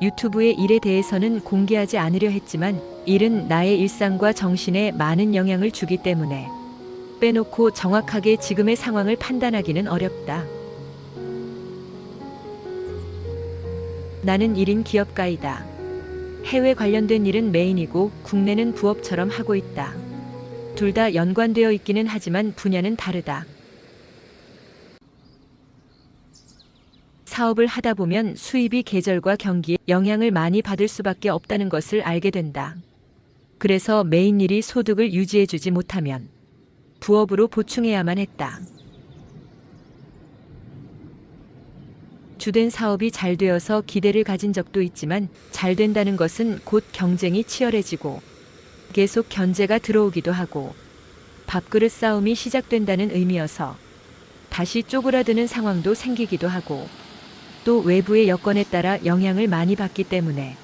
유튜브의 일에 대해서는 공개하지 않으려 했지만 일은 나의 일상과 정신에 많은 영향을 주기 때문에 빼놓고 정확하게 지금의 상황을 판단하기는 어렵다. 나는 1인 기업가이다. 해외 관련된 일은 메인이고 국내는 부업처럼 하고 있다. 둘 다 연관되어 있기는 하지만 분야는 다르다. 사업을 하다 보면 수입이 계절과 경기에 영향을 많이 받을 수밖에 없다는 것을 알게 된다. 그래서 메인 일이 소득을 유지해주지 못하면 부업으로 보충해야만 했다. 주된 사업이 잘 되어서 기대를 가진 적도 있지만 잘 된다는 것은 곧 경쟁이 치열해지고 계속 견제가 들어오기도 하고 밥그릇 싸움이 시작된다는 의미여서 다시 쪼그라드는 상황도 생기기도 하고 또 외부의 여건에 따라 영향을 많이 받기 때문에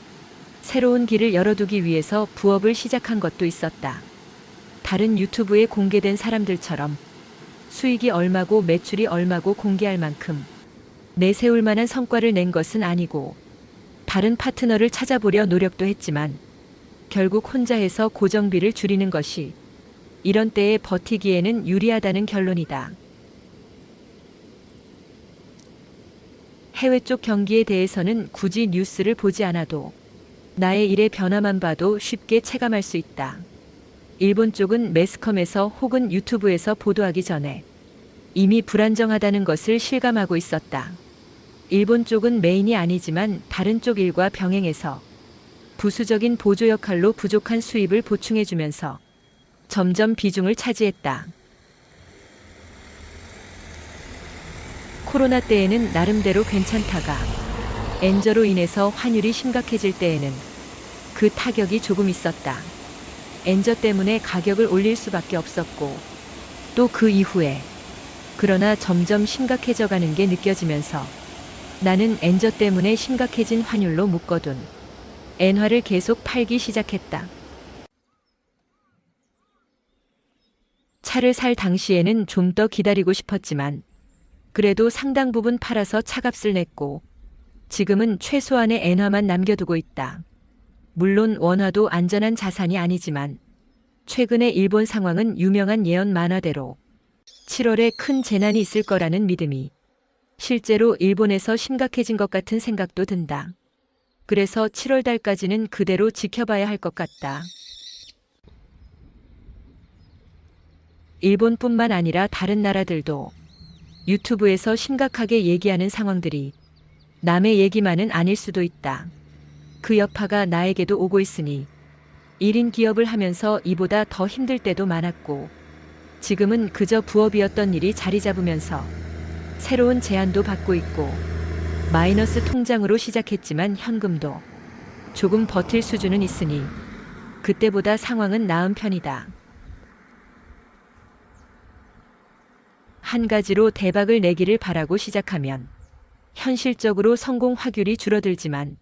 새로운 길을 열어두기 위해서 부업을 시작한 것도 있었다. 다른 유튜브에 공개된 사람들처럼 수익이 얼마고 매출이 얼마고 공개할 만큼 내세울 만한 성과를 낸 것은 아니고 다른 파트너를 찾아보려 노력도 했지만 결국 혼자 해서 고정비를 줄이는 것이 이런 때에 버티기에는 유리하다는 결론이다. 해외 쪽 경기에 대해서는 굳이 뉴스를 보지 않아도 나의 일의 변화만 봐도 쉽게 체감할 수 있다. 일본 쪽은 매스컴에서 혹은 유튜브에서 보도하기 전에 이미 불안정하다는 것을 실감하고 있었다. 일본 쪽은 메인이 아니지만 다른 쪽 일과 병행해서 부수적인 보조 역할로 부족한 수입을 보충해주면서 점점 비중을 차지했다. 코로나 때에는 나름대로 괜찮다가 엔저로 인해서 환율이 심각해질 때에는 그 타격이 조금 있었다. 엔저 때문에 가격을 올릴 수밖에 없었고 또 그 이후에 그러나 점점 심각해져 가는 게 느껴지면서 나는 엔저 때문에 심각해진 환율로 묶어둔 엔화를 계속 팔기 시작했다. 차를 살 당시에는 좀 더 기다리고 싶었지만 그래도 상당 부분 팔아서 차값을 냈고 지금은 최소한의 엔화만 남겨두고 있다. 물론 원화도 안전한 자산이 아니지만 최근의 일본 상황은 유명한 예언 만화대로 7월에 큰 재난이 있을 거라는 믿음이 실제로 일본에서 심각해진 것 같은 생각도 든다. 그래서 7월 달까지는 그대로 지켜봐야 할 것 같다. 일본뿐만 아니라 다른 나라들도 유튜브에서 심각하게 얘기하는 상황들이 남의 얘기만은 아닐 수도 있다. 그 여파가 나에게도 오고 있으니 1인 기업을 하면서 이보다 더 힘들 때도 많았고 지금은 그저 부업이었던 일이 자리 잡으면서 새로운 제안도 받고 있고 마이너스 통장으로 시작했지만 현금도 조금 버틸 수준은 있으니 그때보다 상황은 나은 편이다. 한 가지로 대박을 내기를 바라고 시작하면 현실적으로 성공 확률이 줄어들지만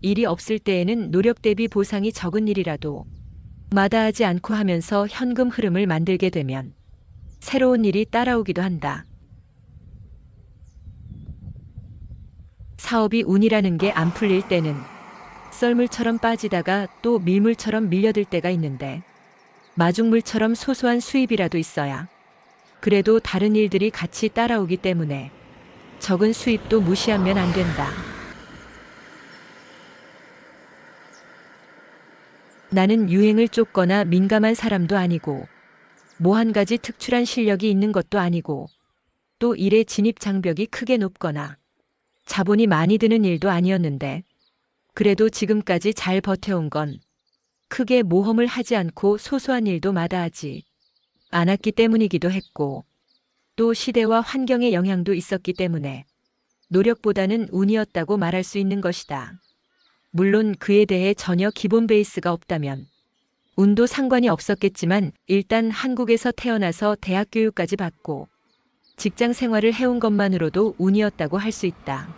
일이 없을 때에는 노력 대비 보상이 적은 일이라도 마다하지 않고 하면서 현금 흐름을 만들게 되면 새로운 일이 따라오기도 한다. 사업이 운이라는 게 안 풀릴 때는 썰물처럼 빠지다가 또 밀물처럼 밀려들 때가 있는데 마중물처럼 소소한 수입이라도 있어야 그래도 다른 일들이 같이 따라오기 때문에 적은 수입도 무시하면 안 된다. 나는 유행을 쫓거나 민감한 사람도 아니고 뭐 한 가지 특출한 실력이 있는 것도 아니고 또 일의 진입 장벽이 크게 높거나 자본이 많이 드는 일도 아니었는데 그래도 지금까지 잘 버텨온 건 크게 모험을 하지 않고 소소한 일도 마다하지 않았기 때문이기도 했고 또 시대와 환경의 영향도 있었기 때문에 노력보다는 운이었다고 말할 수 있는 것이다. 물론 그에 대해 전혀 기본 베이스가 없다면 운도 상관이 없었겠지만 일단 한국에서 태어나서 대학 교육까지 받고 직장 생활을 해온 것만으로도 운이었다고 할 수 있다.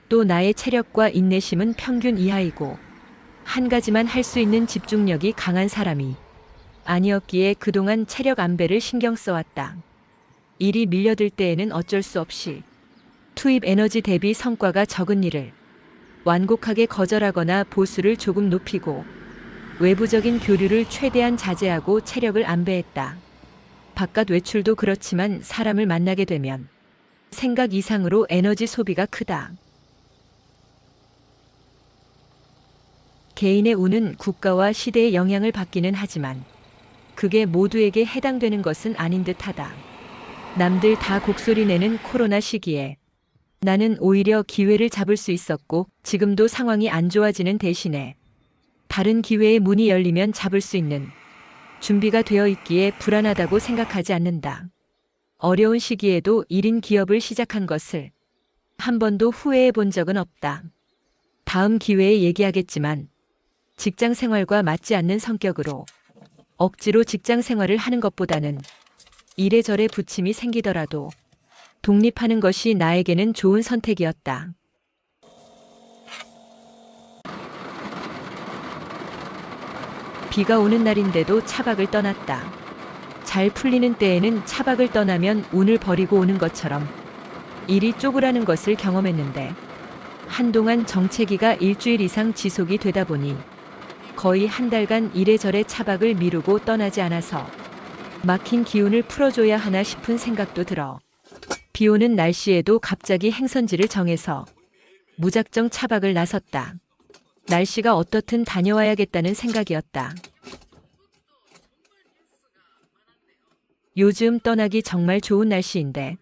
또 나의 체력과 인내심은 평균 이하이고 한 가지만 할 수 있는 집중력이 강한 사람이 아니었기에 그동안 체력 안배를 신경 써왔다. 일이 밀려들 때에는 어쩔 수 없이 투입 에너지 대비 성과가 적은 일을 완곡하게 거절하거나 보수를 조금 높이고 외부적인 교류를 최대한 자제하고 체력을 안배했다. 바깥 외출도 그렇지만 사람을 만나게 되면 생각 이상으로 에너지 소비가 크다. 개인의 운은 국가와 시대의 영향을 받기는 하지만 그게 모두에게 해당되는 것은 아닌 듯하다. 남들 다 곡소리 내는 코로나 시기에 나는 오히려 기회를 잡을 수 있었고 지금도 상황이 안 좋아지는 대신에 다른 기회의 문이 열리면 잡을 수 있는 준비가 되어 있기에 불안하다고 생각하지 않는다. 어려운 시기에도 1인 기업을 시작한 것을 한 번도 후회해 본 적은 없다. 다음 기회에 얘기하겠지만 직장 생활과 맞지 않는 성격으로 억지로 직장 생활을 하는 것보다는 이래저래 부침이 생기더라도 독립하는 것이 나에게는 좋은 선택이었다. 비가 오는 날인데도 차박을 떠났다. 잘 풀리는 때에는 차박을 떠나면 운을 버리고 오는 것처럼 일이 쪼그라는 것을 경험했는데 한동안 정체기가 일주일 이상 지속이 되다 보니 거의 한 달간 이래저래 차박을 미루고 떠나지 않아서 막힌 기운을 풀어줘야 하나 싶은 생각도 들어 비 오는 날씨에도 갑자기 행선지를 정해서 무작정 차박을 나섰다. 날씨가 어떻든 다녀와야겠다는 생각이었다. 요즘 떠나기 정말 좋은 날씨인데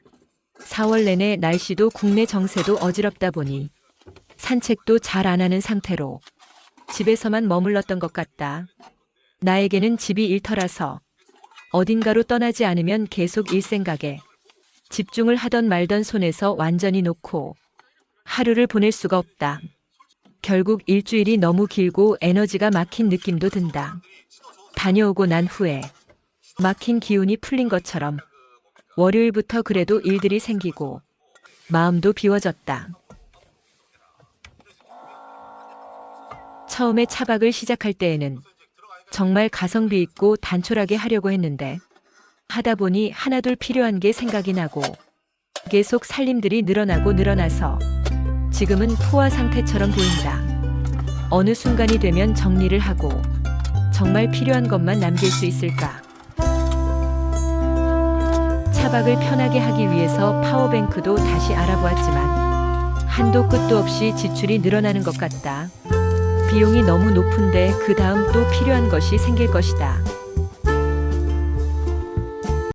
4월 내내 날씨도 국내 정세도 어지럽다 보니 산책도 잘 안 하는 상태로 집에서만 머물렀던 것 같다. 나에게는 집이 일터라서 어딘가로 떠나지 않으면 계속 일 생각에 집중을 하던 말던 손에서 완전히 놓고 하루를 보낼 수가 없다. 결국 일주일이 너무 길고 에너지가 막힌 느낌도 든다. 다녀오고 난 후에 막힌 기운이 풀린 것처럼 월요일부터 그래도 일들이 생기고 마음도 비워졌다. 처음에 차박을 시작할 때에는 정말 가성비 있고 단촐하게 하려고 했는데 하다 보니 하나둘 필요한 게 생각이 나고 계속 살림들이 늘어나서 지금은 포화 상태처럼 보인다. 어느 순간이 되면 정리를 하고 정말 필요한 것만 남길 수 있을까? 차박을 편하게 하기 위해서 파워뱅크도 다시 알아보았지만 한도 끝도 없이 지출이 늘어나는 것 같다. 비용이 너무 높은데 그 다음 또 필요한 것이 생길 것이다.